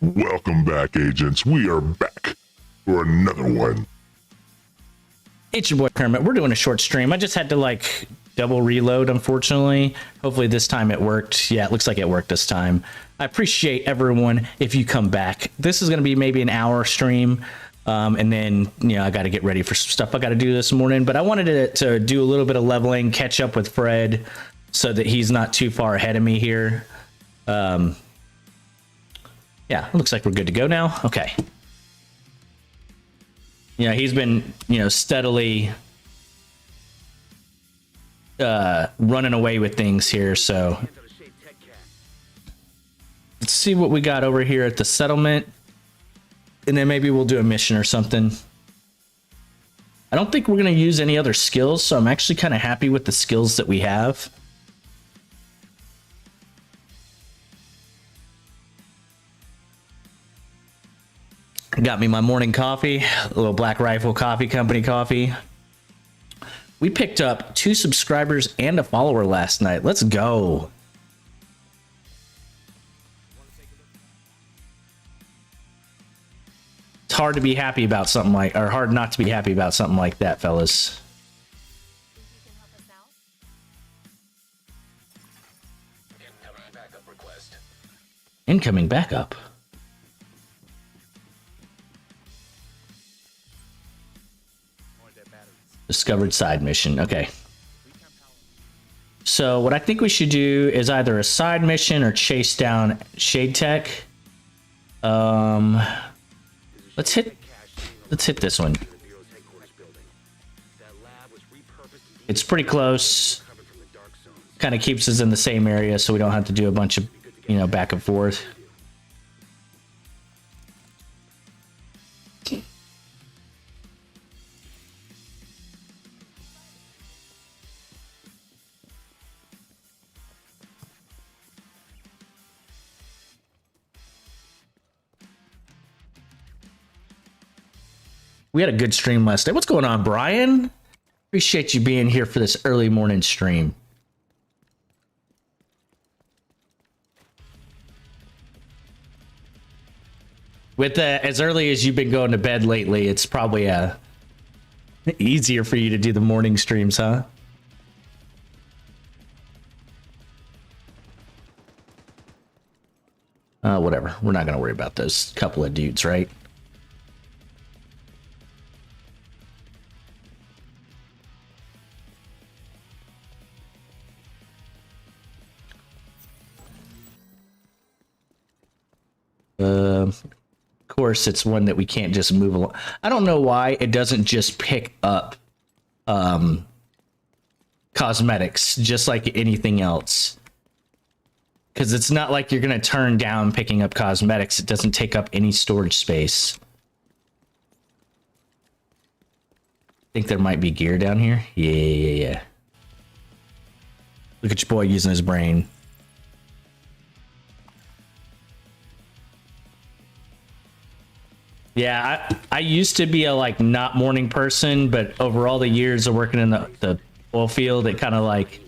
Welcome back, agents. We are back for another one. It's your boy Kermit. We're doing a short stream. I just had to like double reload, unfortunately. Hopefully this time it worked. Yeah, it looks like it worked this time. I appreciate everyone if you come back. This is going to be maybe an hour stream. And then, you know, I got to get ready for some stuff I got to do this morning. But I wanted to do a little bit of leveling, catch up with Fred so that he's not too far ahead of me here. Yeah, looks like we're good to go now. Okay. Yeah, he's been, you know, steadily running away with things here, so let's see what we got over here at the settlement, and then maybe we'll do a mission or something. I don't think we're going to use any other skills, so I'm actually kind of happy with the skills that we have. Got me my morning coffee, a little Black Rifle Coffee Company coffee. We picked up 2 subscribers and a follower last night. Let's go. It's hard to be happy about something like, or hard not to be happy about something like that, fellas. Incoming backup request. Incoming backup. Discovered side mission. Okay. So what I think we should do is either a side mission or chase down Shade Tech. Let's hit this one. It's pretty close. Kind of keeps us in the same area, so we don't have to do a bunch of, you know, back and forth. We had a good stream last night. What's going on, Brian? Appreciate you being here for this early morning stream. With as early as you've been going to bed lately, it's probably easier for you to do the morning streams, huh? Whatever. We're not going to worry about those couple of dudes, right? Of course, it's one that we can't just move along. I don't know why it doesn't just pick up cosmetics, just like anything else. Because it's not like you're going to turn down picking up cosmetics. It doesn't take up any storage space. I think there might be gear down here. Yeah. Look at your boy using his brain. Yeah, I used to be a like not morning person, but over all the years of working in the oil field, it kind of like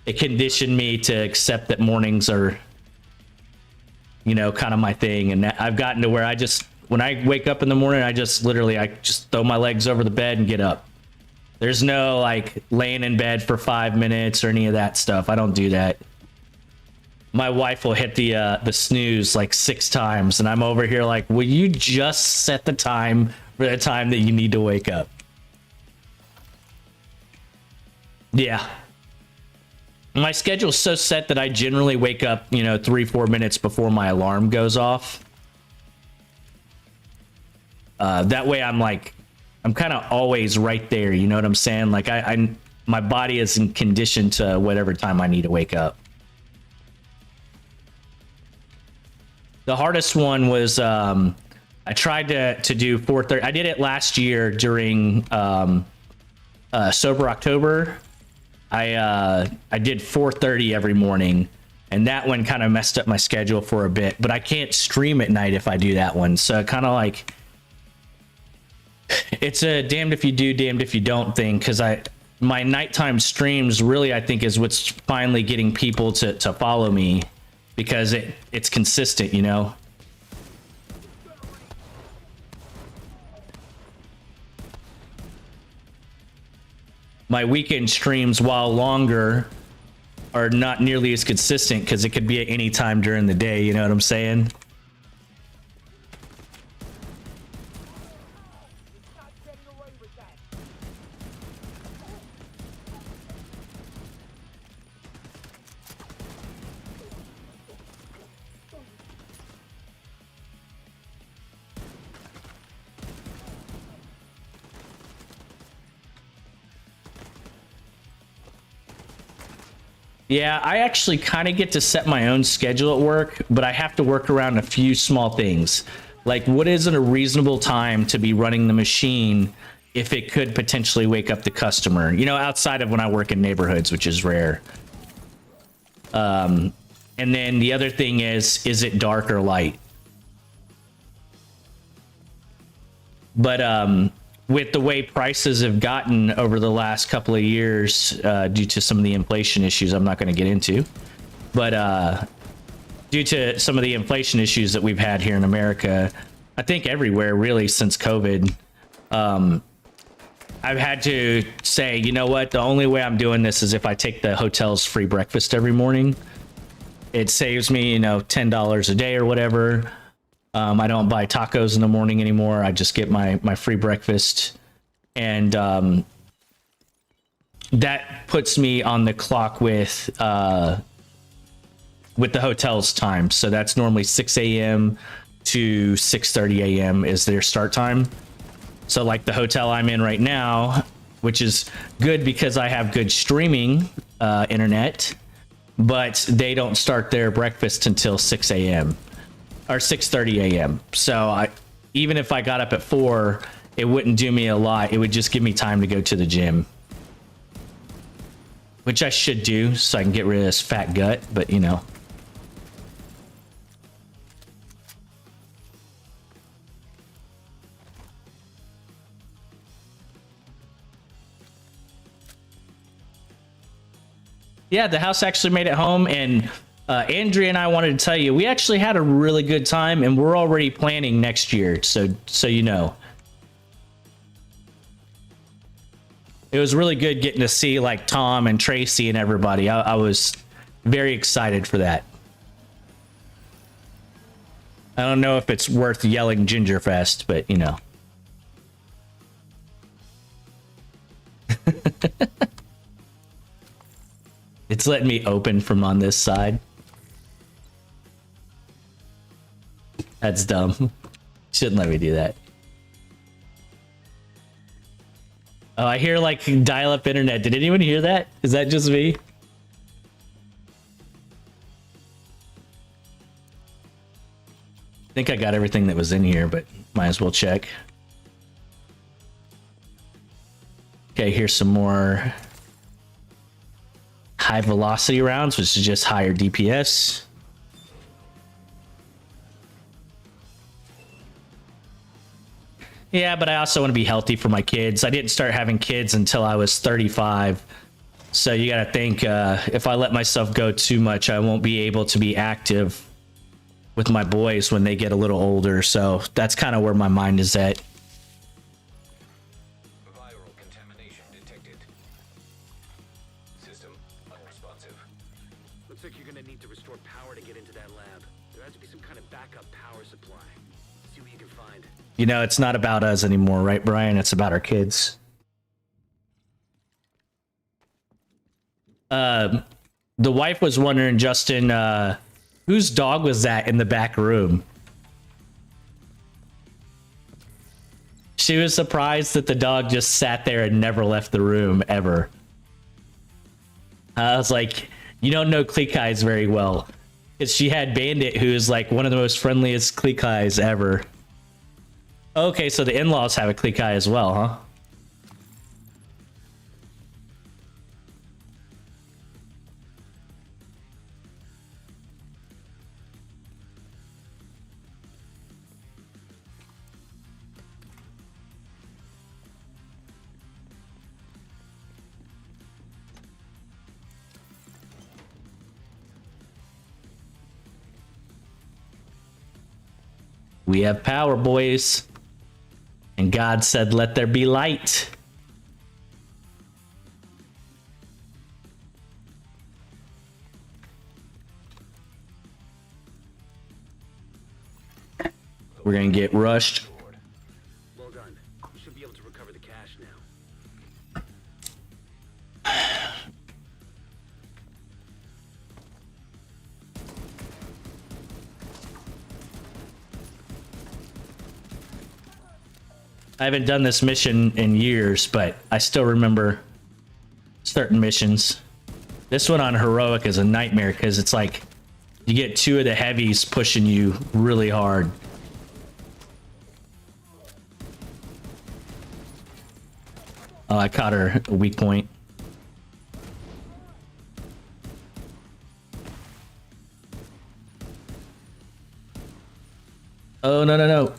it conditioned me to accept that mornings are, you know, kind of my thing. And I've gotten to where I just, when I wake up in the morning, I just throw my legs over the bed and get up. There's no like laying in bed for 5 minutes or any of that stuff. I don't do that. My wife will hit the snooze like 6 times, and I'm over here like, will you just set the time for the time that you need to wake up? Yeah. My schedule's so set that I generally wake up, you know, 3-4 minutes before my alarm goes off. That way I'm kind of always right there, you know what I'm saying? Like my body is in condition to whatever time I need to wake up. The hardest one was I tried to do 4:30. I did it last year during Sober October. I did 4:30 every morning, and that one kind of messed up my schedule for a bit. But I can't stream at night if I do that one, so kind of like it's a damned if you do, damned if you don't thing. Because my nighttime streams really, I think, is what's finally getting people to follow me. Because it's consistent, you know. my weekend streams, while longer, are not nearly as consistent because it could be at any time during the day. You know what I'm saying? Yeah, I actually kind of get to set my own schedule at work, but I have to work around a few small things. Like, what isn't a reasonable time to be running the machine if it could potentially wake up the customer? You know, outside of when I work in neighborhoods, which is rare. And then the other thing is it dark or light? But with the way prices have gotten over the last couple of years, due to some of the inflation issues I'm not going to get into, but due to some of the inflation issues that we've had here in America, I think everywhere really since COVID, I've had to say, you know what, the only way I'm doing this is if I take the hotel's free breakfast every morning. It saves me, you know, $10 a day or whatever. I don't buy tacos in the morning anymore. I just get my free breakfast. And that puts me on the clock with the hotel's time. So that's normally 6 a.m. to 6:30 a.m. is their start time. So like the hotel I'm in right now, which is good because I have good streaming internet, but they don't start their breakfast until 6 a.m. or 6:30 a.m. So even if I got up at 4, it wouldn't do me a lot. It would just give me time to go to the gym, which I should do so I can get rid of this fat gut, but you know. Yeah, the house actually made it home, and Andrea and I wanted to tell you, we actually had a really good time, and we're already planning next year, so you know. It was really good getting to see like Tom and Tracy and everybody. I was very excited for that. I don't know if it's worth yelling Gingerfest, but you know. It's letting me open from on this side. That's dumb. Shouldn't let me do that. Oh, I hear like dial-up internet. Did anyone hear that? Is that just me? I think I got everything that was in here, but might as well check. Okay, here's some more high velocity rounds, which is just higher DPS. Yeah, but I also want to be healthy for my kids. I didn't start having kids until I was 35. So you got to think, if I let myself go too much, I won't be able to be active with my boys when they get a little older. So that's kind of where my mind is at. Viral contamination detected. System unresponsive. Looks like you're gonna need to restore power to get into that lab. There has to be some kind of backup power supply. See what you can find. You know, it's not about us anymore, right, Brian? It's about our kids. The wife was wondering, Justin, whose dog was that in the back room? She was surprised that the dog just sat there and never left the room, ever. I was like, you don't know Kleekais very well. Because she had Bandit, who is like one of the most friendliest Kleekais ever. Okay, so the in-laws have a Kleekai as well, huh? We have power, boys. And God said, let there be light. We're gonna get rushed. Well done. You should be able to recover the cash now. I haven't done this mission in years, but I still remember certain missions. This one on heroic is a nightmare because it's like you get two of the heavies pushing you really hard. Oh, I caught her a weak point. Oh, no, no, no.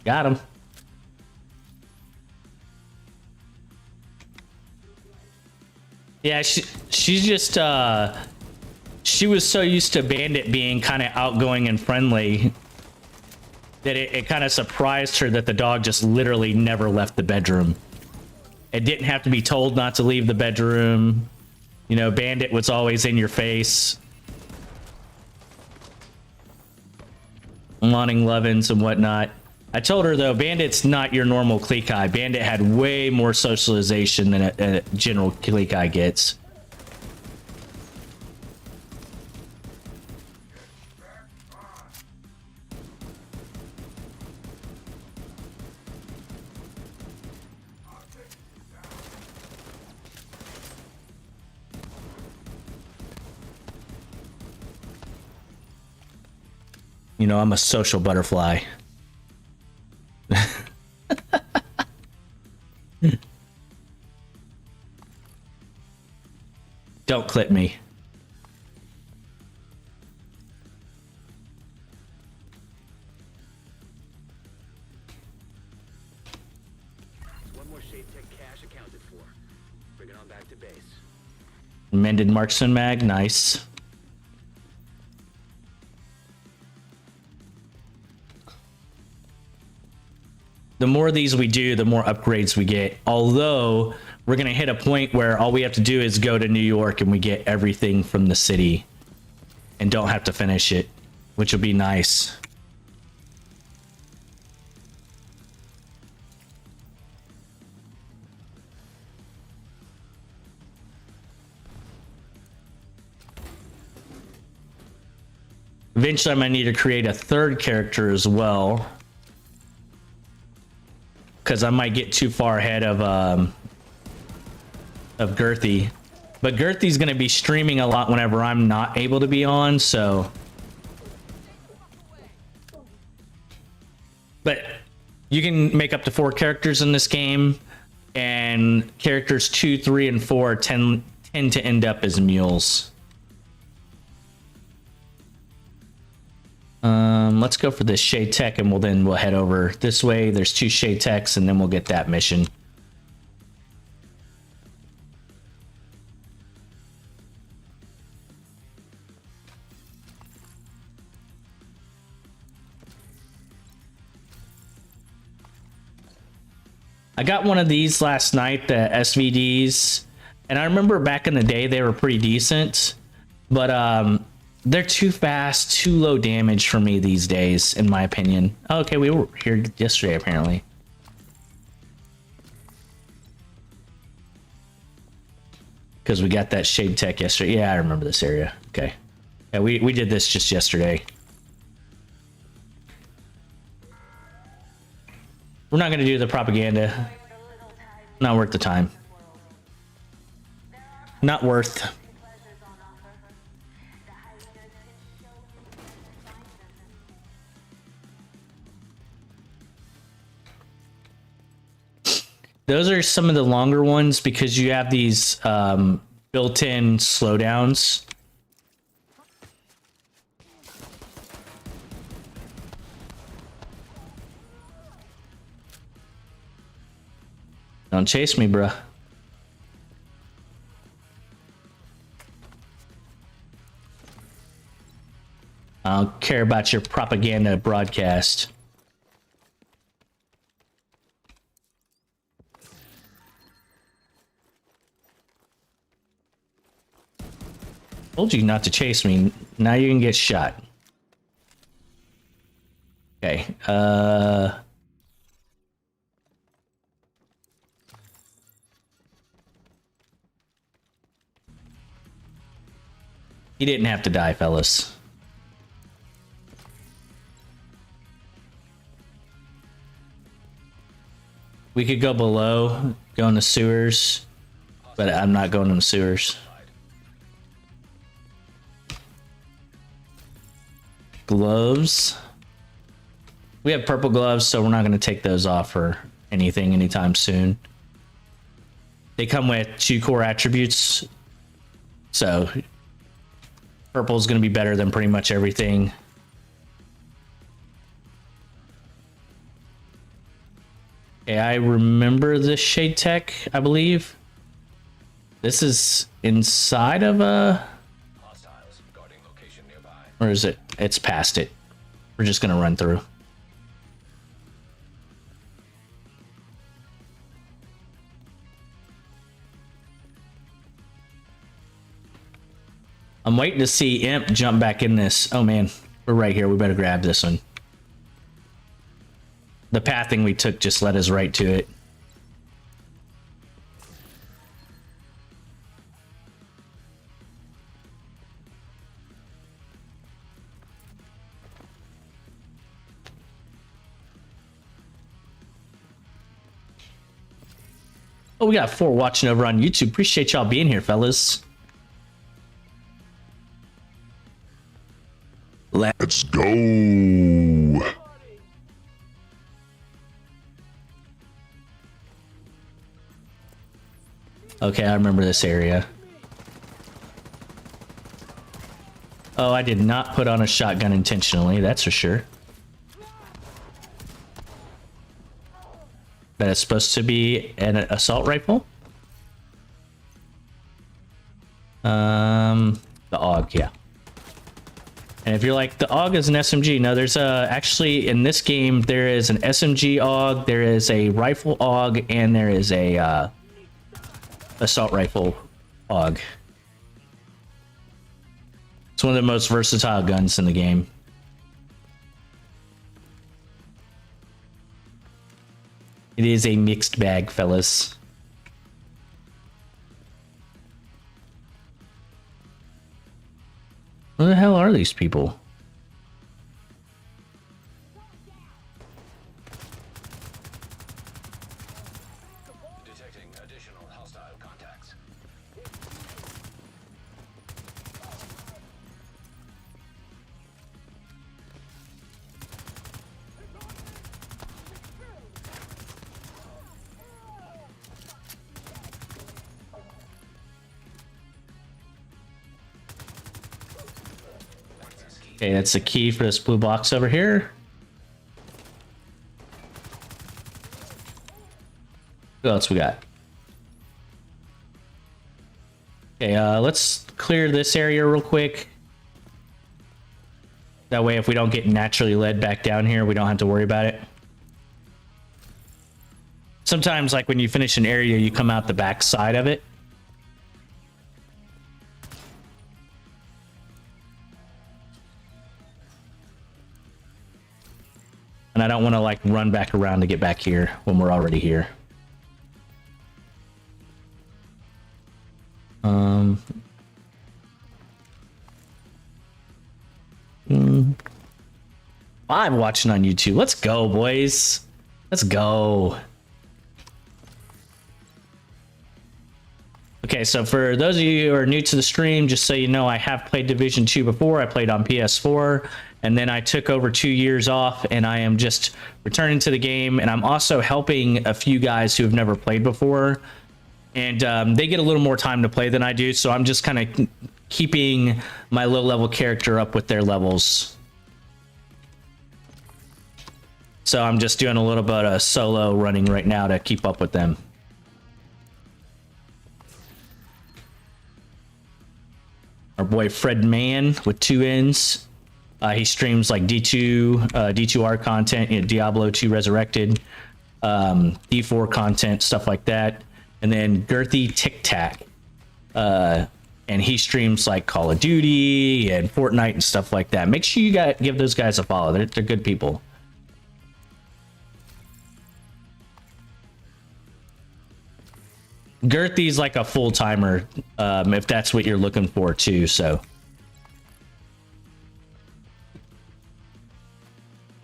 Got him. Yeah, she's just she was so used to Bandit being kind of outgoing and friendly that it kind of surprised her that the dog just literally never left the bedroom. It didn't have to be told not to leave the bedroom. You know, Bandit was always in your face. Wanting lovin's and whatnot. I told her, though, Bandit's not your normal clique eye. Bandit had way more socialization than a general clique eye gets. You know, I'm a social butterfly. Don't clip me. One more Shade Tech cash accounted for. Bring it on back to base. Mended marksman mag, nice. The more of these we do, the more upgrades we get. Although, we're going to hit a point where all we have to do is go to New York and we get everything from the city. And don't have to finish it, which will be nice. Eventually, I might need to create a third character as well. Because I might get too far ahead of Girthy. But Girthy's going to be streaming a lot whenever I'm not able to be on, so... But you can make up to 4 characters in this game, and characters 2, 3, and 4 tend to end up as mules. Let's go for this Shade Tech, and we'll head over this way. There's 2 Shade Techs, and then we'll get that mission. I got one of these last night, the SVDs, and I remember back in the day they were pretty decent, but they're too fast, too low damage for me these days, in my opinion. Oh, okay, we were here yesterday, apparently. Because we got that Shade Tech yesterday. Yeah, I remember this area. Okay. Yeah, we did this just yesterday. We're not going to do the propaganda. Not worth the time. Not worth. Those are some of the longer ones because you have these built-in slowdowns. Don't chase me, bruh. I don't care about your propaganda broadcast. Told you not to chase me. Now you can get shot. Okay. He didn't have to die, fellas. We could go below, go in the sewers, but I'm not going in the sewers. Gloves. We have purple gloves, so we're not going to take those off for anything anytime soon. They come with 2 core attributes, so purple is going to be better than pretty much everything. Okay, I remember this shade tech, I believe. This is inside of a... Hostiles guarding location nearby. Or is it? It's past it. We're just going to run through. I'm waiting to see Imp jump back in this. Oh man, we're right here. We better grab this one. The pathing we took just led us right to it. Oh, we got 4 watching over on YouTube. Appreciate y'all being here, fellas. Let's go. Okay, I remember this area. Oh, I did not put on a shotgun intentionally, that's for sure. That is supposed to be an assault rifle. The AUG, yeah. And if you're like, the AUG is an SMG, no, there's actually in this game, there is an SMG AUG, there is a rifle AUG, and there is a assault rifle AUG. It's one of the most versatile guns in the game. It is a mixed bag, fellas. Where the hell are these people? Detecting additional hostile contacts. Okay, that's the key for this blue box over here. What else we got? Okay, let's clear this area real quick. That way, if we don't get naturally led back down here, we don't have to worry about it. Sometimes, like when you finish an area, you come out the back side of it. And I don't want to like run back around to get back here when we're already here. I'm watching on YouTube. Let's go, boys. Let's go. Okay, so for those of you who are new to the stream, just so you know, I have played Division 2 before. I played on PS4, and then I took over 2 years off, and I am just returning to the game, and I'm also helping a few guys who have never played before, and they get a little more time to play than I do, so I'm just kind of keeping my low-level character up with their levels. So I'm just doing a little bit of solo running right now to keep up with them. Our boy Fred Mann with 2 N's. He streams like D2R content, you know, Diablo 2 Resurrected, D4 content, stuff like that. And then Girthy Tic Tac. and he streams like Call of Duty and Fortnite and stuff like that. Make sure you give those guys a follow. They're good people. Girthy's like a full-timer, if that's what you're looking for too, so.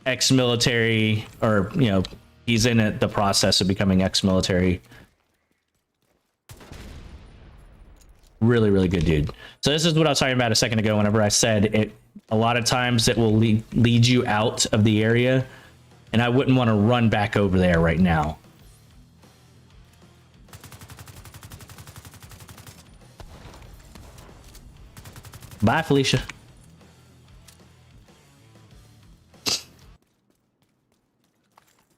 Ex-military, or, you know, he's in the process of becoming ex-military. Really, really good dude. So this is what I was talking about a second ago whenever I said it. A lot of times it will lead you out of the area, and I wouldn't want to run back over there right now. Bye, Felicia.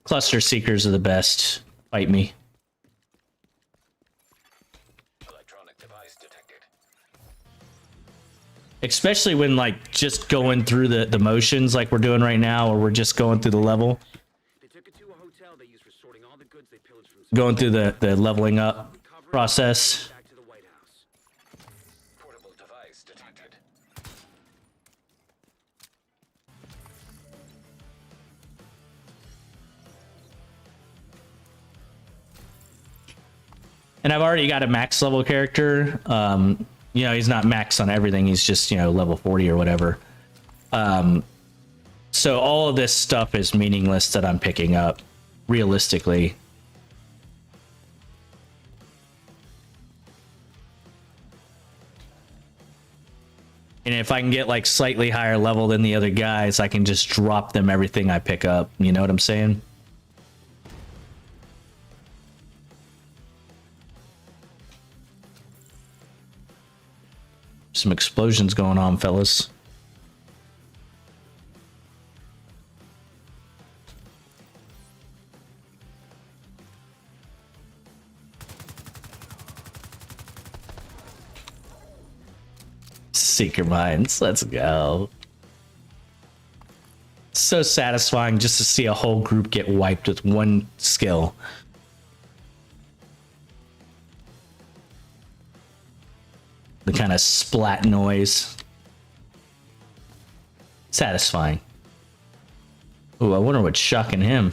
Cluster seekers are the best. Fight me. Electronic device detected. Especially when like just going through the motions like we're doing right now, or we're just going through the level. They took it to a hotel they used for sorting all the goods they pillaged from Going through the leveling up process. back to the White House. Portable device detected. And I've already got a max level character. You know, he's not max on everything. He's just, you know, level 40 or whatever. So all of this stuff is meaningless that I'm picking up, realistically. And if I can get like slightly higher level than the other guys, I can just drop them everything I pick up. You know what I'm saying? Some explosions going on, fellas. Seeker mines, let's go. So satisfying just to see a whole group get wiped with one skill. The kind of splat noise. Satisfying. Ooh, I wonder what's shocking him.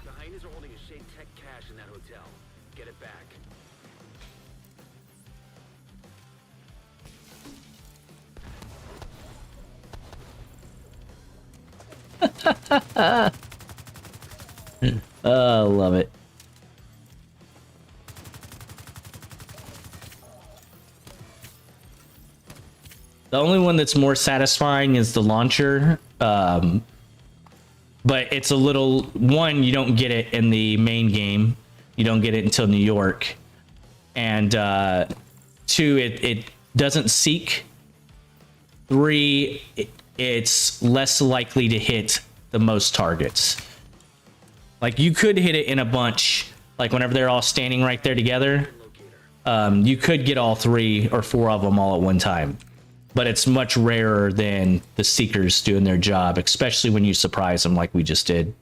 The hyenas are holding a shade tech cache in that hotel. Get it back. Oh, love it. The only one that's more satisfying is the launcher. But it's a little... One, you don't get it in the main game. You don't get it until New York. And two, it doesn't seek. Three, it's less likely to hit the most targets. Like, you could hit it in a bunch, like whenever they're all standing right there together. You could get all 3 or 4 of them all at one time. But it's much rarer than the Seekers doing their job, especially when you surprise them like we just did.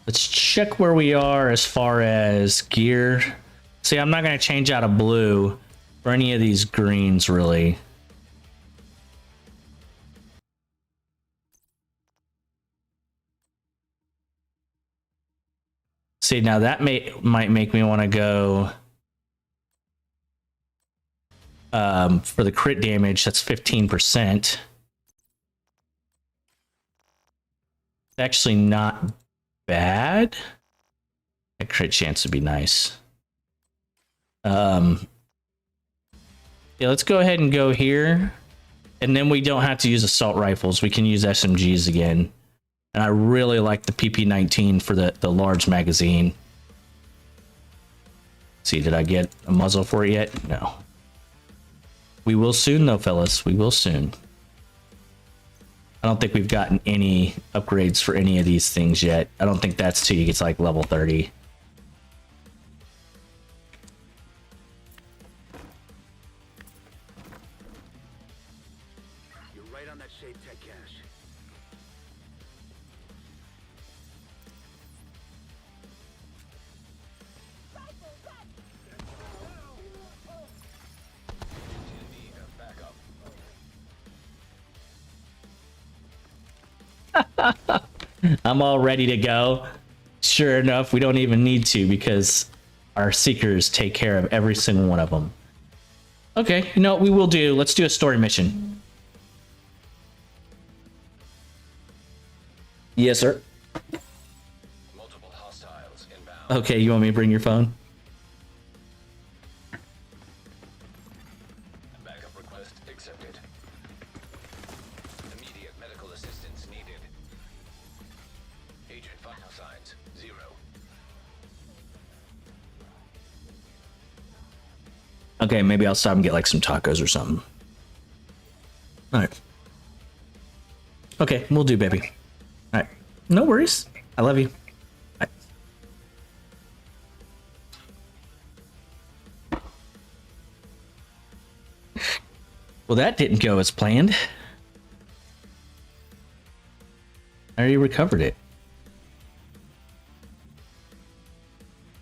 Let's check where we are as far as gear. See, I'm not going to change out a blue for any of these greens, really. See, now that might make me want to go for the crit damage. That's 15%. Actually not bad. A crit chance would be nice. Yeah, let's go ahead and go here. And then we don't have to use assault rifles. We can use SMGs again. And I really like the PP-19 for the large magazine. See, did I get a muzzle for it yet? No. We will soon, though, fellas. We will soon. I don't think we've gotten any upgrades for any of these things yet. I don't think that's till you get to like level 30. Shade Tech cache. In need of backup. I'm all ready to go. Sure enough, we don't even need to because our seekers take care of every single one of them. Okay, you know what we will do? Let's do a story mission. Yes, sir. Multiple hostiles inbound. Okay, you want me to bring your phone? Backup request accepted. Immediate medical assistance needed. Agent vital signs 0. Okay, maybe I'll stop and get like some tacos or something. All right. Okay, we'll do, baby. All right. No worries. I love you. Bye. Well, that didn't go as planned. I already recovered it.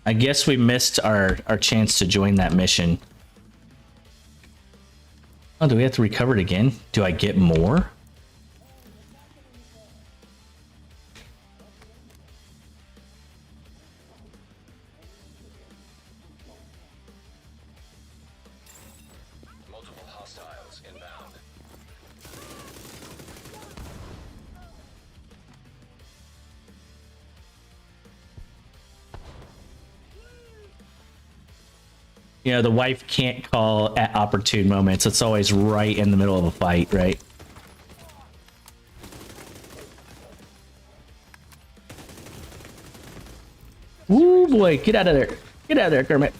I guess we missed our chance to join that mission. Oh, do we have to recover it again? Do I get more? Multiple hostiles inbound. You know, the wife can't call at opportune moments. It's always right in the middle of a fight, right? Ooh, boy, get out of there. Get out of there, Kermit.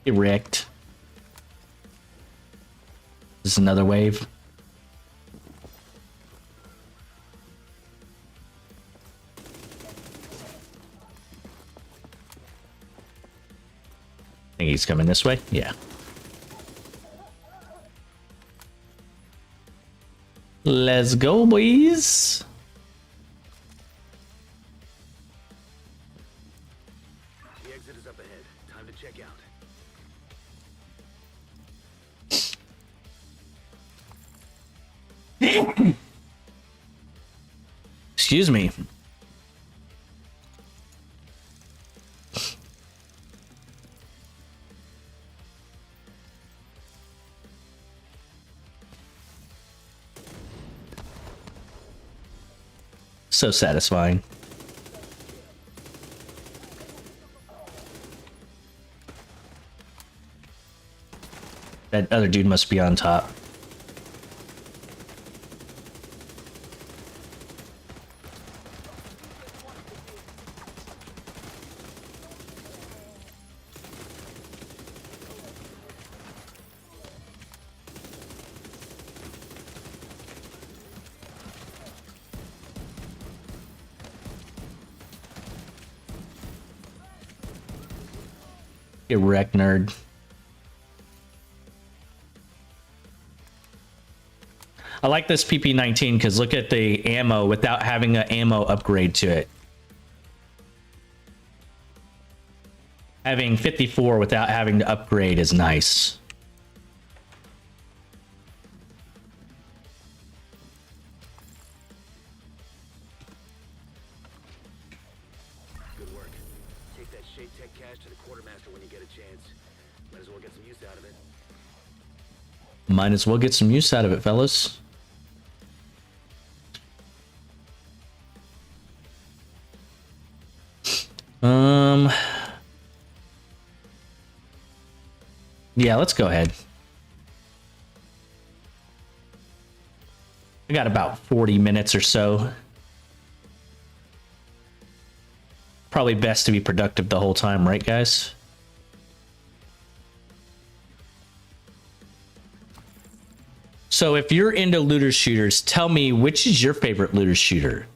Get wrecked. This is another wave. Think he's coming this way? Yeah. Let's go, boys. The exit is up ahead. Time to check out. Excuse me. So satisfying. That other dude must be on top. Get wrecked, nerd. I like this PP-19 because look at the ammo without having an ammo upgrade to it. Having 54 without having to upgrade is nice. Good work. Take that Shade Tech cache to the quartermaster when you get a chance. Might as well get some use out of it. Might as well get some use out of it, fellas. Yeah, let's go ahead. I got about 40 minutes or so. probably best to be productive the whole time, right, guys? So if you're into looter shooters, tell me which is your favorite looter shooter.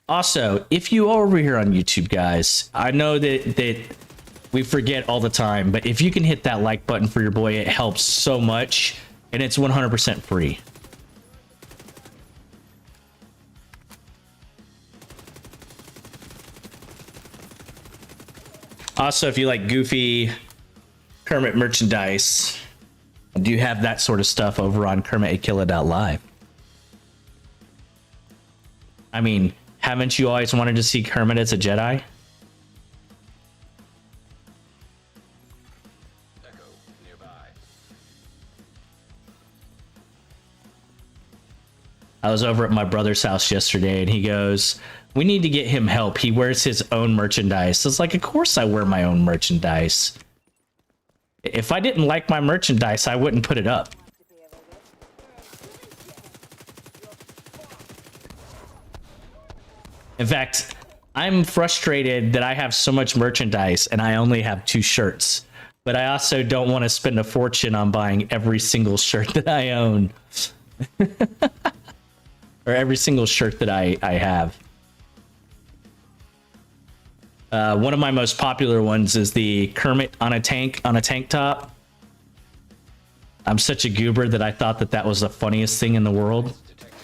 Also, if you are over here on YouTube, guys, I know that we forget all the time, but if you can hit that like button for your boy, it helps so much, and it's 100% free. Also, if you like goofy Kermit merchandise, I do have that sort of stuff over on KermitAkilla.live. I mean, haven't you always wanted to see Kermit as a Jedi? Echo nearby. I was over at my brother's house yesterday and he goes, we need to get him help. He wears his own merchandise. It's like, of course I wear my own merchandise. If I didn't like my merchandise, I wouldn't put it up. In fact, I'm frustrated that I have so much merchandise and I only have 2 shirts. But I also don't want to spend a fortune on buying every single shirt that I own. Or every single shirt that I have. One of my most popular ones is the Kermit on a tank top. I'm such a goober that I thought that was the funniest thing in the world. Detected.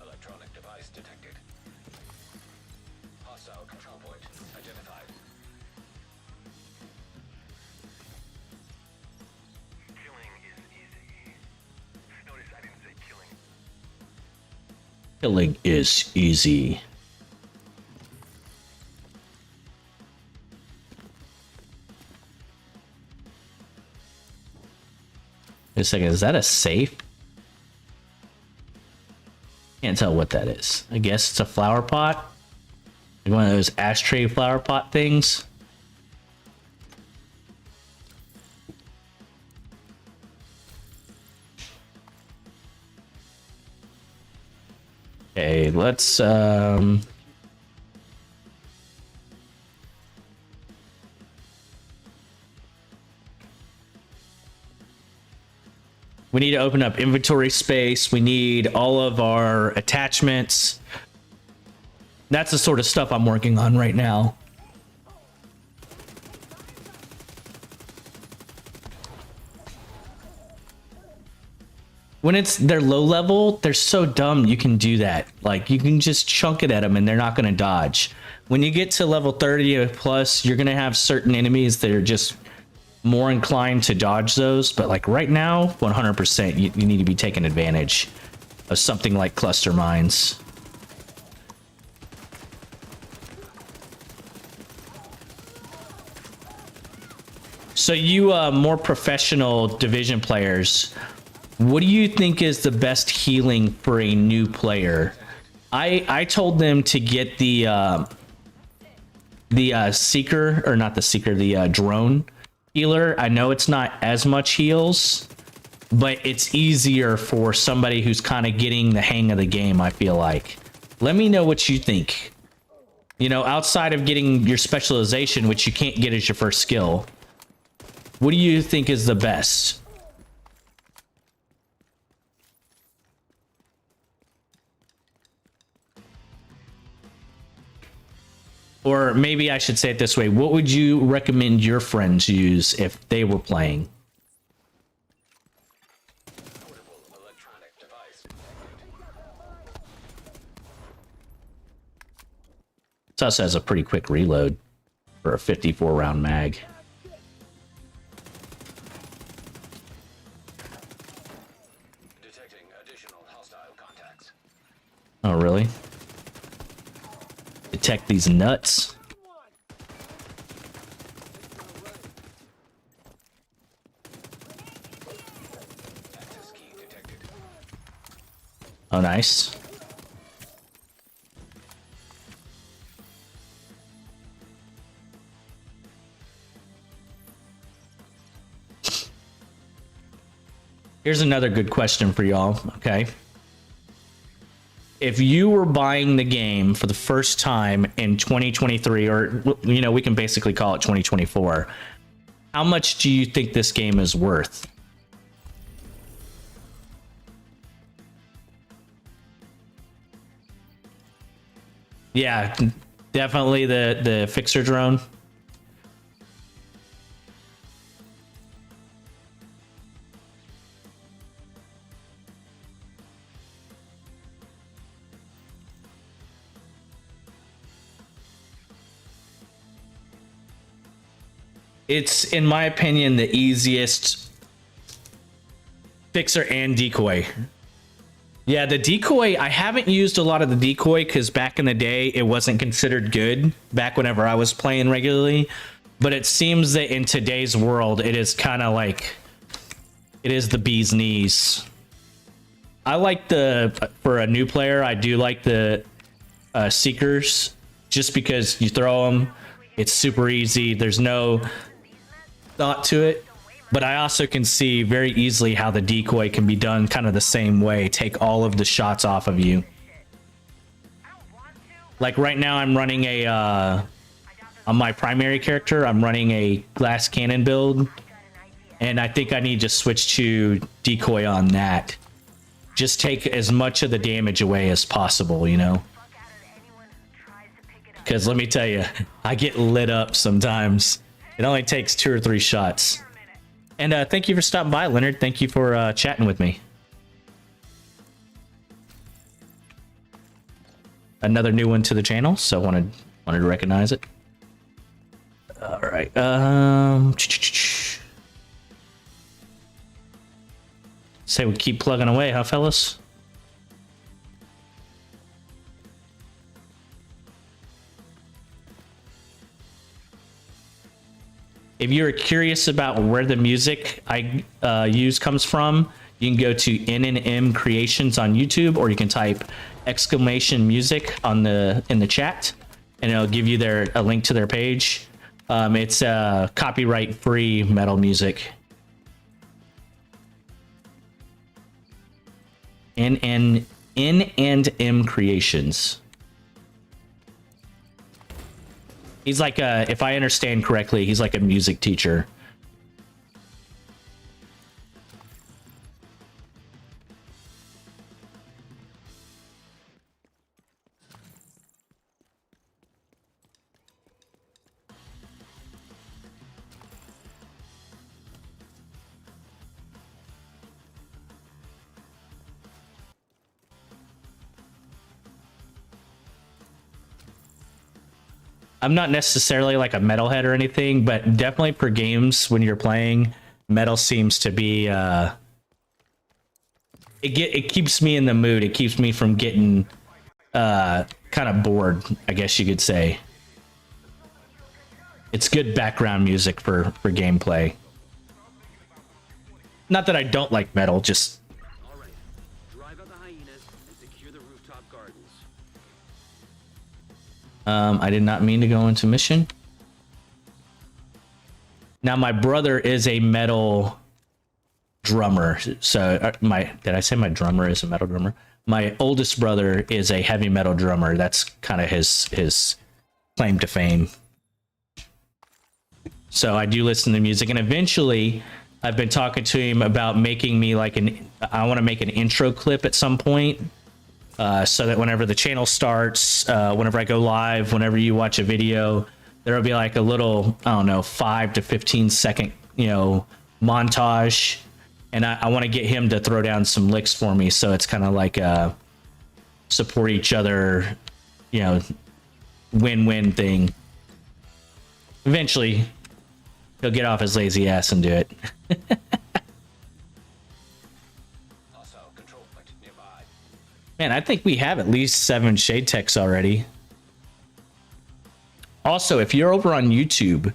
Electronic device detected. Hostile control point identified. Killing is easy. Notice I didn't say killing. Killing is easy. Wait a second, is that a safe? Can't tell what that is. I guess it's a flower pot. Like one of those ashtray flower pot things. Okay, let's we need to open up inventory space. We need all of our attachments. That's the sort of stuff I'm working on right now. When they're low level, they're so dumb you can do that. Like, you can just chunk it at them and they're not going to dodge. When you get to level 30 or plus, you're going to have certain enemies that are just more inclined to dodge those. But like right now, 100%, you need to be taking advantage of something like cluster mines. So you more professional Division players, what do you think is the best healing for a new player? I told them to get the seeker, or not the seeker, the drone healer. I know it's not as much heals, but it's easier for somebody who's kind of getting the hang of the game, I feel like. Let me know what you think. You know, outside of getting your specialization, which you can't get as your first skill, what do you think is the best? Or maybe I should say it this way. What would you recommend your friends use if they were playing? Portable electronic device detected. This also has a pretty quick reload for a 54 round mag. Detecting additional hostile contacts. Oh, really? Detect these nuts. Access key detected. Oh, nice. Here's another good question for y'all. Okay. If you were buying the game for the first time in 2023, or, you know, we can basically call it 2024, how much do you think this game is worth? Yeah, definitely the fixer drone. It's, in my opinion, the easiest fixer and decoy. Yeah, the decoy, I haven't used a lot of the decoy because back in the day, it wasn't considered good back whenever I was playing regularly. But it seems that in today's world, it is kind of like, it is the bee's knees. I like for a new player, I do like the Seekers just because you throw them. It's super easy. There's no thought to it, but I also can see very easily how the decoy can be done kind of the same way. Take all of the shots off of you. Like right now I'm running on my primary character, I'm running a glass cannon build, and I think I need to switch to decoy on that. Just take as much of the damage away as possible, you know? Because let me tell you, I get lit up sometimes. It only takes 2 or 3 shots. And thank you for stopping by, Leonard. Thank you for chatting with me. Another new one to the channel, so wanted to recognize it. All right. Say we keep plugging away, huh, fellas? If you're curious about where the music I use comes from, you can go to N&M Creations on YouTube, or you can type !music on in the chat, and it'll give you a link to their page. It's copyright-free metal music. N&M Creations. He's like if I understand correctly, he's like a music teacher. I'm not necessarily like a metalhead or anything, but definitely for games when you're playing, metal seems to be it keeps me in the mood. It keeps me from getting kind of bored, I guess you could say. It's good background music for gameplay. Not that I don't like metal, just All right. Drive out the hyenas and secure the rooftop gardens. I did not mean to go into mission. Now my brother is a metal drummer. So did I say my drummer is a metal drummer? My oldest brother is a heavy metal drummer. That's kind of his claim to fame. So I do listen to music, and eventually I've been talking to him about making me like I want to make an intro clip at some point. So that whenever the channel starts, whenever I go live, whenever you watch a video, there'll be like a little, I don't know, 5 to 15 second, montage. And I want to get him to throw down some licks for me. So it's kind of like a support each other, win-win thing. Eventually, he'll get off his lazy ass and do it. Man, I think we have at least 7 shade techs already. Also, if you're over on YouTube,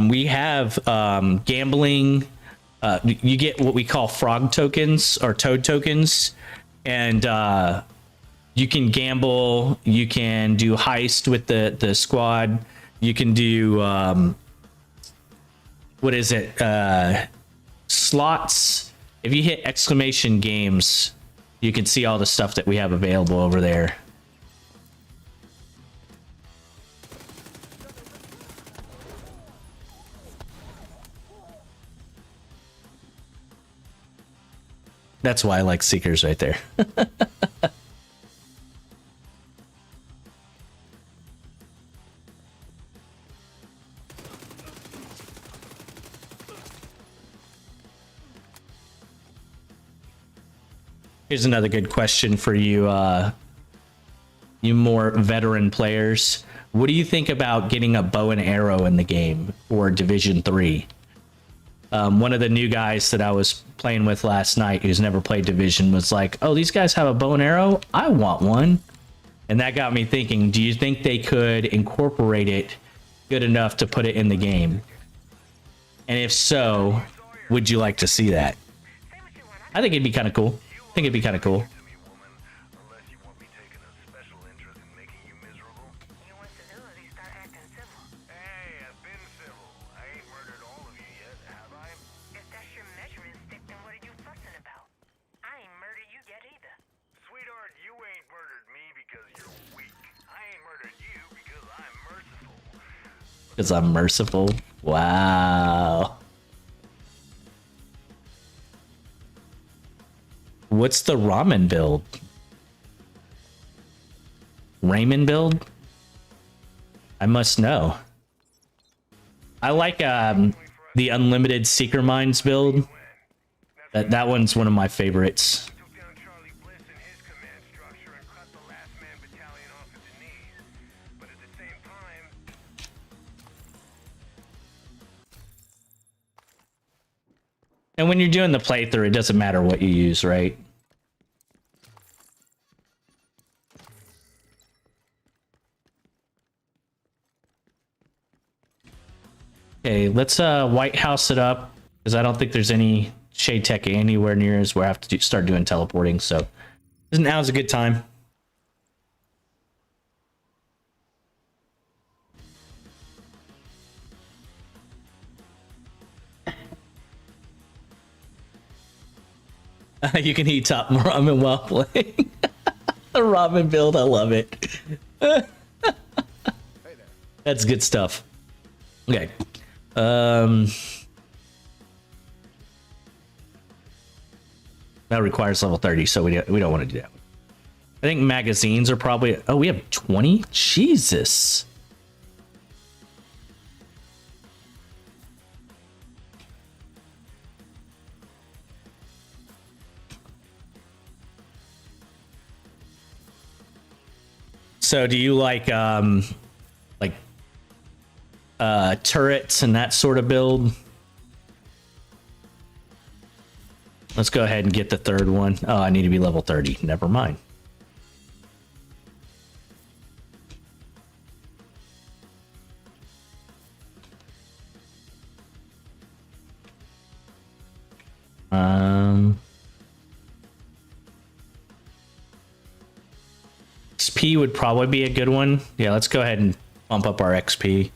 we have gambling. You get what we call frog tokens or toad tokens. And you can gamble. You can do heist with the squad. You can do, what is it? Slots. If you hit exclamation games, you can see all the stuff that we have available over there. That's why I like Seekers right there. Here's another good question for you, you more veteran players. What do you think about getting a bow and arrow in the game for Division 3? One of the new guys that I was playing with last night, who's never played Division, was like, oh, these guys have a bow and arrow? I want one. And that got me thinking, do you think they could incorporate it good enough to put it in the game? And if so, would you like to see that? I think it'd be kind of cool. I think it'd be kind of cool. Because I'm merciful. Wow. What's the ramen build? Ramen build? I must know. I like the unlimited Seeker Mines build. That one's one of my favorites. And when you're doing the playthrough, it doesn't matter what you use, right? Okay, let's White House it up, because I don't think there's any Shade Tech anywhere near us where I have to start doing teleporting, so now's a good time. You can eat top ramen while playing. The ramen build, I love it. That's good stuff. Okay. That requires level 30, so we don't want to do that. I think magazines are probably... Oh, we have 20? Jesus. So do you like turrets and that sort of build? Let's go ahead and get the third one. Oh, I need to be level 30. Never mind. XP would probably be a good one. Yeah, let's go ahead and bump up our XP.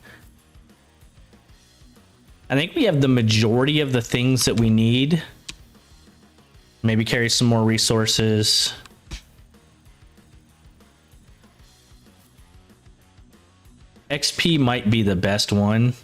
I think we have the majority of the things that we need. Maybe carry some more resources. XP might be the best one.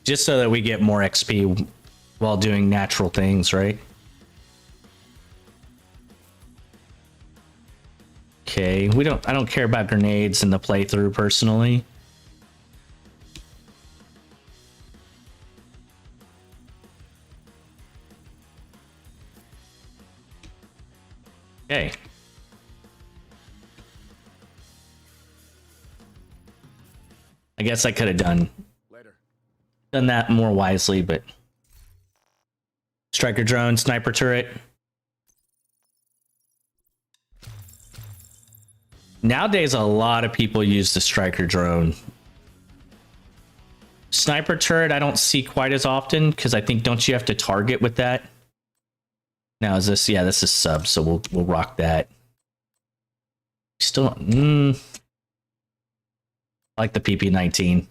Just so that we get more XP while doing natural things, right? Okay, I don't care about grenades in the playthrough personally. Okay. I guess I could have done that more wisely, but striker drone, sniper turret. Nowadays, a lot of people use the striker drone. Sniper turret, I don't see quite as often because I think, don't you have to target with that? Now is this? Yeah, this is sub, so we'll rock that. Still, I like the PP19.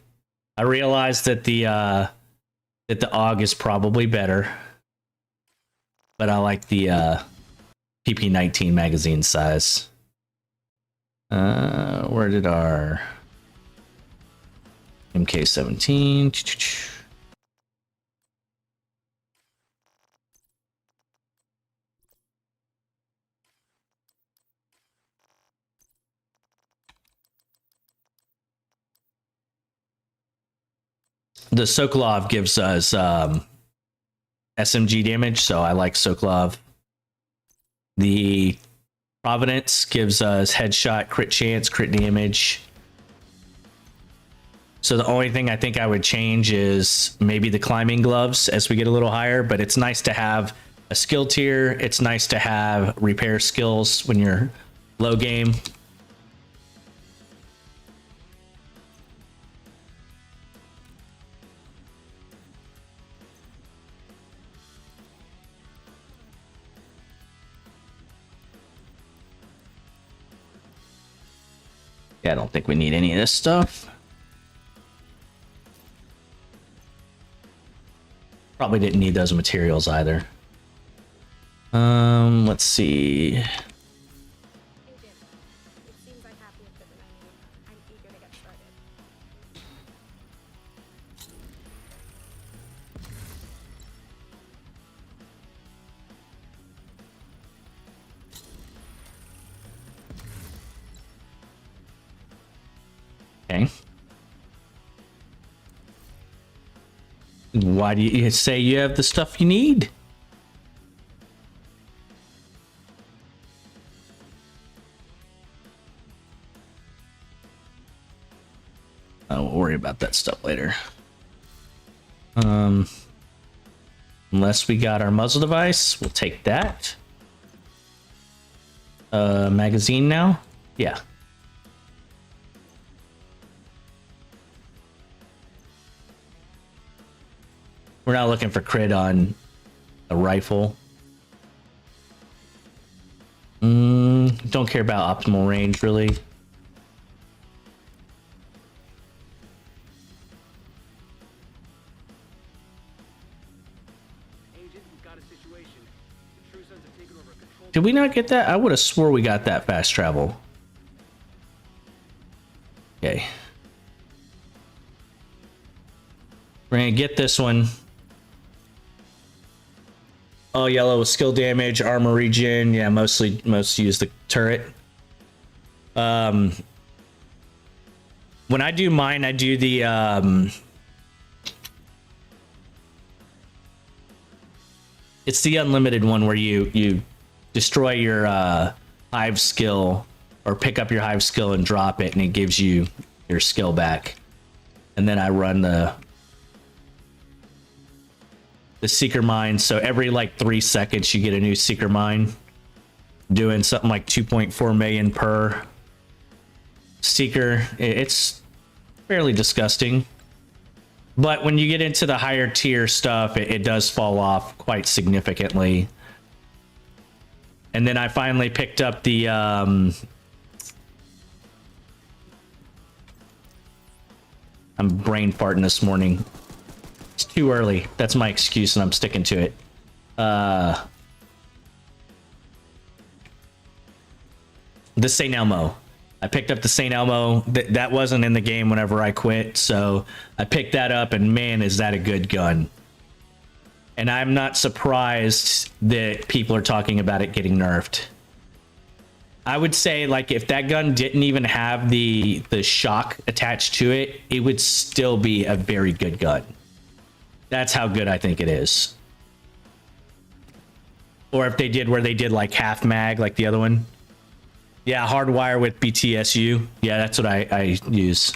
I realized that the AUG is probably better, but I like the PP19 magazine size. Where did our MK17? The Sokolov gives us SMG damage, so I like Sokolov. The Providence gives us headshot, crit chance, crit damage. So the only thing I think I would change is maybe the climbing gloves as we get a little higher, but it's nice to have a skill tier. It's nice to have repair skills when you're low game. Yeah, I don't think we need any of this stuff. Probably didn't need those materials either. Let's see. Agent, it seems I have the equipment I need. I'm eager to get started. Okay. Why do you say you have the stuff you need? We'll worry about that stuff later. Unless we got our muzzle device, we'll take that. Magazine now? Yeah. We're not looking for crit on a rifle. Don't care about optimal range, really. Agent, we've got a situation. The True Sons have taken over control. Did we not get that? I would have swore we got that fast travel. Okay. We're gonna get this one. All yellow with skill damage, armor regen. Yeah, most use the turret. When I do mine, I do the it's the unlimited one where you destroy your hive skill or pick up your hive skill and drop it, and it gives you your skill back. And then I run the seeker mine, so every like 3 seconds you get a new seeker mine, doing something like 2.4 million per seeker. It's fairly disgusting, but when you get into the higher tier stuff, it does fall off quite significantly. And then I finally picked up the I'm brain farting this morning. It's too early. That's my excuse, and I'm sticking to it. The St. Elmo. I picked up the St. Elmo. That wasn't in the game whenever I quit, so I picked that up, and man, is that a good gun. And I'm not surprised that people are talking about it getting nerfed. I would say, like, if that gun didn't even have the shock attached to it, it would still be a very good gun. That's how good I think it is. Or if they did where they did like half mag, like the other one. Yeah, hardwire with BTSU. Yeah, that's what I use.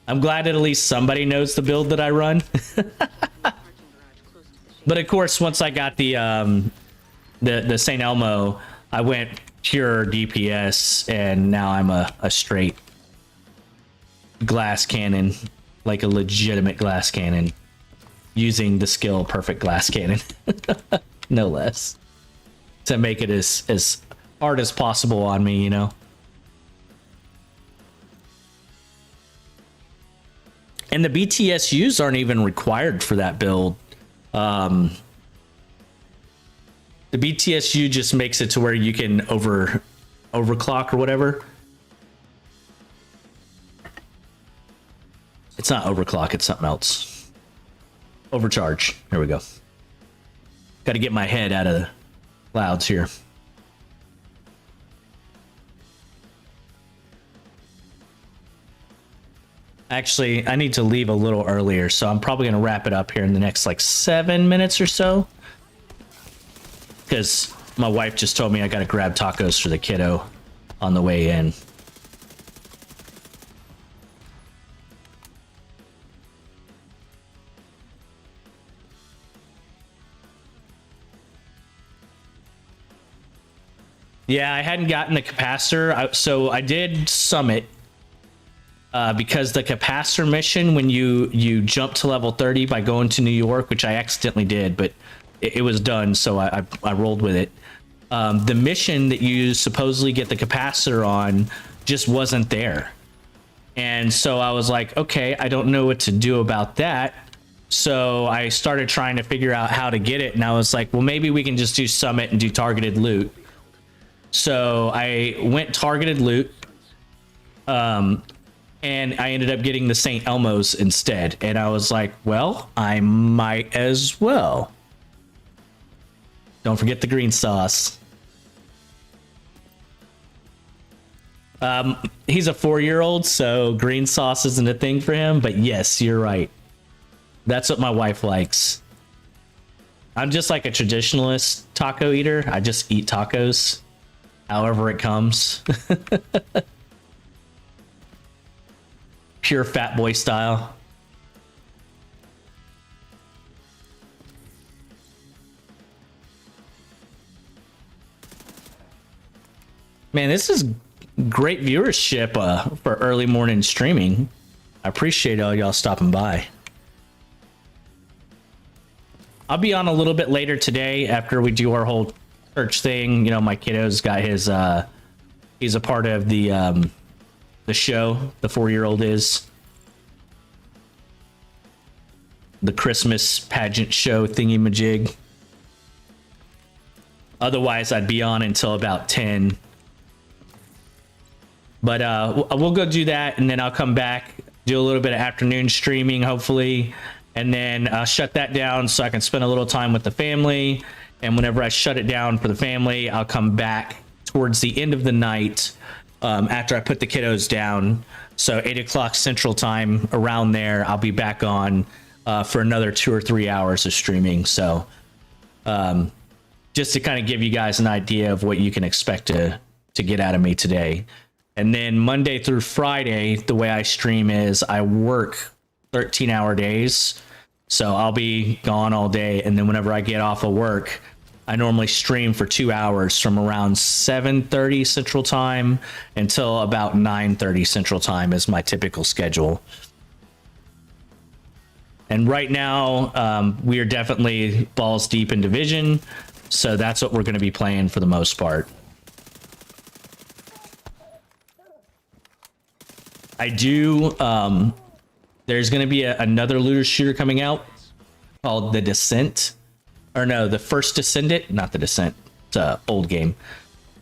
I'm glad that at least somebody knows the build that I run. But of course, once I got the St. Elmo, I went pure DPS, and now I'm a straight glass cannon. Like a legitimate glass cannon, using the skill perfect glass cannon. no less, to make it as hard as possible on me, you know. And the BTSUs aren't even required for that build. The BTSU just makes it to where you can overclock or whatever. It's not overclock, it's something else. Overcharge. Here we go. Got to get my head out of the clouds here. Actually, I need to leave a little earlier, so I'm probably going to wrap it up here in the next like 7 minutes or so. Because my wife just told me I got to grab tacos for the kiddo on the way in. Yeah, I hadn't gotten the capacitor, so I did summit. Because the capacitor mission, when you jump to level 30 by going to New York, which I accidentally did, but it was done, so I rolled with it. The mission that you supposedly get the capacitor on just wasn't there. And so I was like, okay, I don't know what to do about that. So I started trying to figure out how to get it, and I was like, well, maybe we can just do summit and do targeted loot. So I went targeted loot. And I ended up getting the St. Elmo's instead. And I was like, well, I might as well. Don't forget the green sauce. He's a 4-year-old, so green sauce isn't a thing for him. But yes, you're right. That's what my wife likes. I'm just like a traditionalist taco eater. I just eat tacos however it comes. Pure fat boy style. Man, this is great viewership for early morning streaming. I appreciate all y'all stopping by. I'll be on a little bit later today after we do our whole church thing. You know, my kiddo's got his he's a part of the show, the 4-year-old is. The Christmas pageant show thingy majig. Otherwise, I'd be on until about 10. But we'll go do that, and then I'll come back, do a little bit of afternoon streaming, hopefully, and then shut that down so I can spend a little time with the family. And whenever I shut it down for the family, I'll come back towards the end of the night after I put the kiddos down. So 8 o'clock Central Time, around there, I'll be back on for another 2 or 3 hours of streaming. So just to kind of give you guys an idea of what you can expect to get out of me today. And then Monday through Friday, the way I stream is I work 13-hour days. So I'll be gone all day. And then whenever I get off of work, I normally stream for 2 hours from around 7:30 Central Time until about 9:30 Central Time is my typical schedule. And right now, we are definitely balls deep in Division. So that's what we're going to be playing for the most part. I do, there's going to be another looter shooter coming out called The Descent. Or no, The First Descendant, not The Descent. It's an old game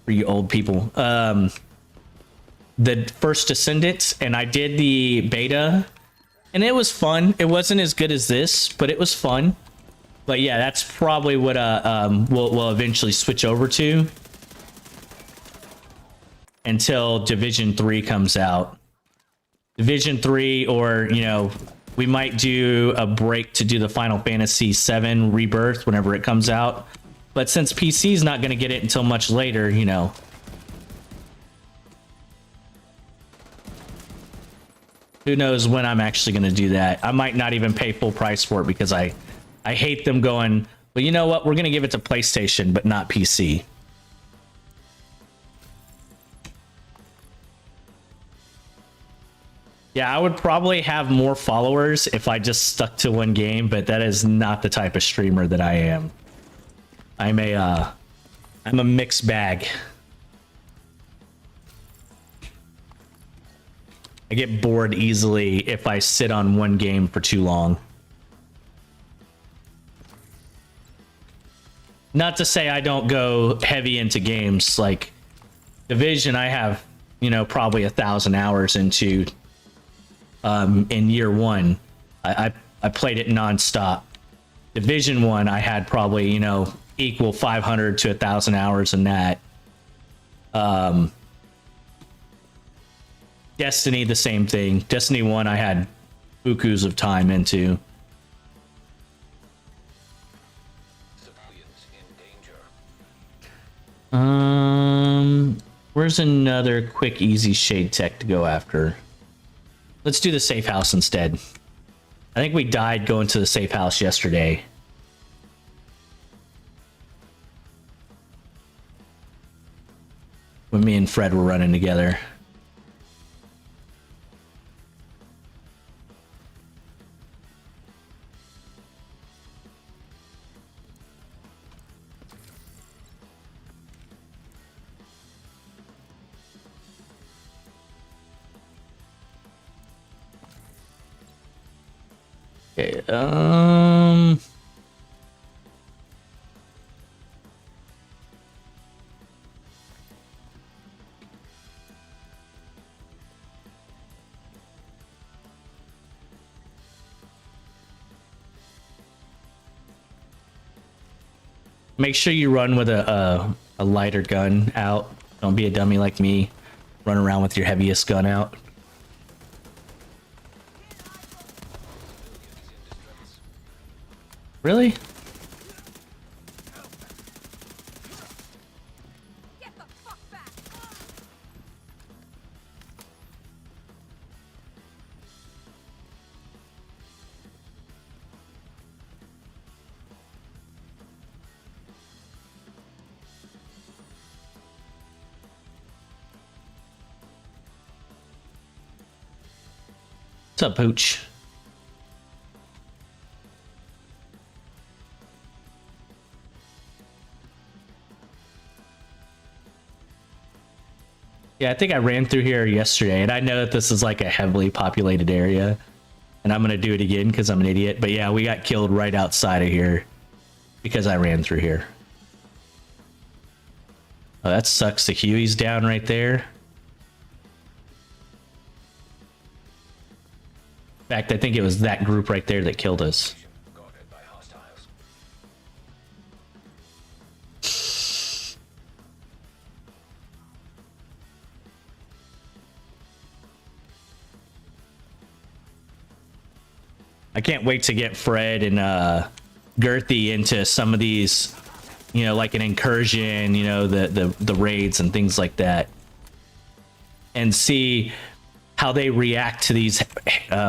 for you old people. The First Descendant, and I did the beta, and it was fun. It wasn't as good as this, but it was fun. But yeah, that's probably what we'll eventually switch over to until Division 3 comes out. Division 3, or, you know, we might do a break to do the Final Fantasy VII Rebirth whenever it comes out. But since PC is not going to get it until much later, you know. Who knows when I'm actually going to do that. I might not even pay full price for it because I hate them going, well, you know what? We're going to give it to PlayStation, but not PC. Yeah, I would probably have more followers if I just stuck to one game, but that is not the type of streamer that I am. I'm a mixed bag. I get bored easily if I sit on one game for too long. Not to say I don't go heavy into games like Division. I have, you know, probably 1,000 hours into in year one. I played it nonstop. Division 1, I had probably, you know, equal 500 to 1,000 hours in that. Destiny, the same thing. Destiny 1, I had bukus of time into. Civilians in danger. Where's another quick, easy shade tech to go after? Let's do the safe house instead. I think we died going to the safe house yesterday. When me and Fred were running together. Okay, make sure you run with a lighter gun out. Don't be a dummy like me. Run around with your heaviest gun out. Really? Get the fuck back! What's up, Pooch? Yeah, I think I ran through here yesterday, and I know that this is like a heavily populated area, and I'm gonna do it again because I'm an idiot. But yeah, we got killed right outside of here because I ran through here. Oh, that sucks. The Huey's down right there. In fact, I think it was that group right there that killed us. Guarded by hostiles. I can't wait to get Fred and Girthy into some of these, you know, like an incursion, you know, the raids and things like that, and see how they react to these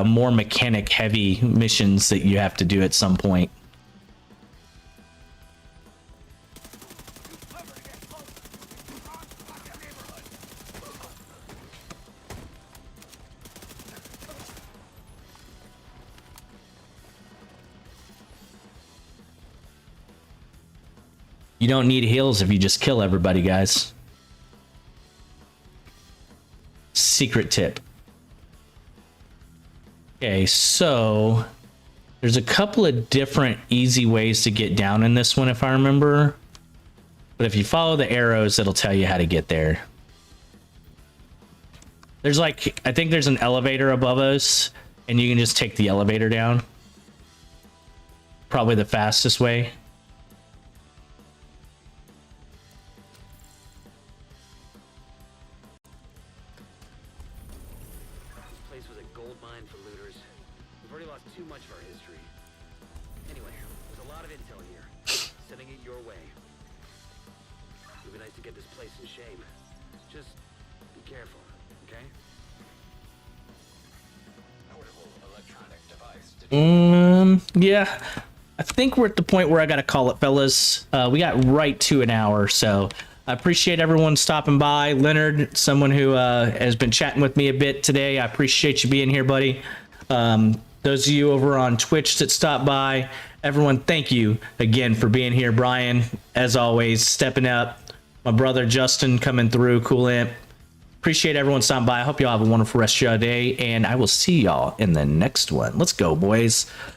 more mechanic heavy missions that you have to do at some point. You don't need heals if you just kill everybody, guys. Secret tip. Okay, so there's a couple of different easy ways to get down in this one, if I remember. But if you follow the arrows, it'll tell you how to get there. There's like, I think there's an elevator above us, and you can just take the elevator down. Probably the fastest way. This place was a gold mine for looters. We've already lost too much of our history. Anyway, there's a lot of intel here. Sending it your way. It would be nice to get this place in shape. Just be careful, okay? Portable electronic device. Yeah. I think we're at the point where I gotta call it, fellas. We got right to an hour, so I appreciate everyone stopping by. Leonard, someone who has been chatting with me a bit today, I appreciate you being here, buddy. Those of you over on Twitch that stopped by, Everyone, thank you again for being here. Brian, as always, stepping up. My brother Justin coming through. Cool Imp. Appreciate everyone stopping by. I hope y'all have a wonderful rest of your day, and I will see y'all in the next one. Let's go, boys.